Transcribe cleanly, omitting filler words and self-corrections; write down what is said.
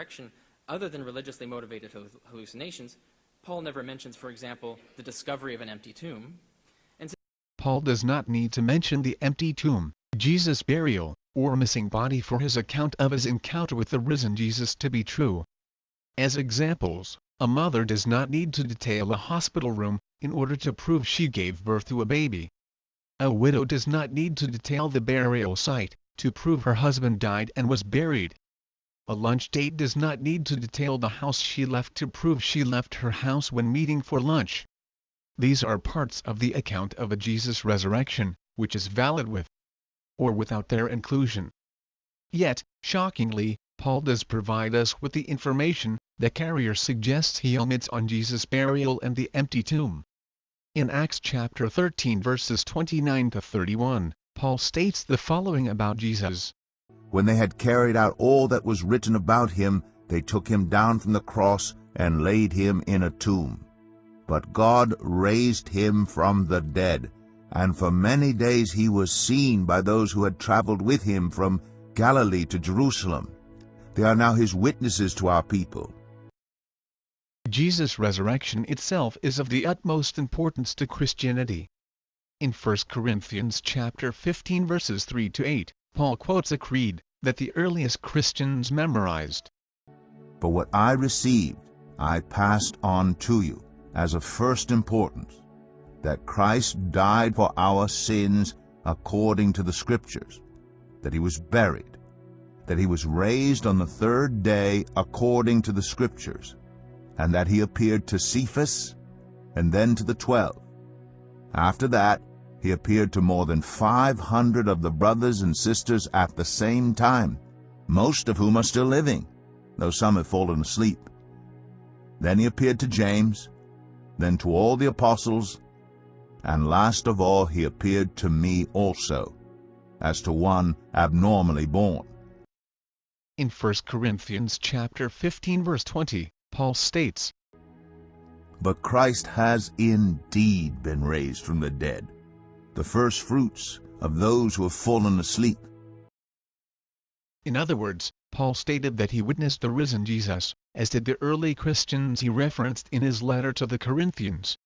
resurrection other than religiously motivated hallucinations, Paul never mentions, for example, the discovery of an empty tomb. Paul does not need to mention the empty tomb, Jesus' burial, or missing body for his account of his encounter with the risen Jesus to be true. As examples, a mother does not need to detail a hospital room in order to prove she gave birth to a baby. A widow does not need to detail the burial site to prove her husband died and was buried. A lunch date does not need to detail the house she left to prove she left her house when meeting for lunch. These are parts of the account of a Jesus resurrection, which is valid with or without their inclusion. Yet, shockingly, Paul does provide us with the information that Carrier suggests he omits on Jesus' burial and the empty tomb. In Acts chapter 13 verses 29 to 31, Paul states the following about Jesus. When they had carried out all that was written about him, they took him down from the cross and laid him in a tomb. But God raised him from the dead, and for many days he was seen by those who had traveled with him from Galilee to Jerusalem. They are now his witnesses to our people. Jesus' resurrection itself is of the utmost importance to Christianity. In 1 Corinthians chapter 15 verses 3 to 8, Paul quotes a creed that the earliest Christians memorized. For what I received, I passed on to you as of first importance, that Christ died for our sins according to the Scriptures, that he was buried, that he was raised on the third day according to the Scriptures, and that he appeared to Cephas, and then to the 12. After that, he appeared to more than 500 of the brothers and sisters at the same time, most of whom are still living, though some have fallen asleep. Then he appeared to James, then to all the apostles, and last of all he appeared to me also, as to one abnormally born. In 1 Corinthians chapter 15 verse 20, Paul states, But Christ has indeed been raised from the dead, the first fruits of those who have fallen asleep. In other words, Paul stated that he witnessed the risen Jesus, as did the early Christians he referenced in his letter to the Corinthians.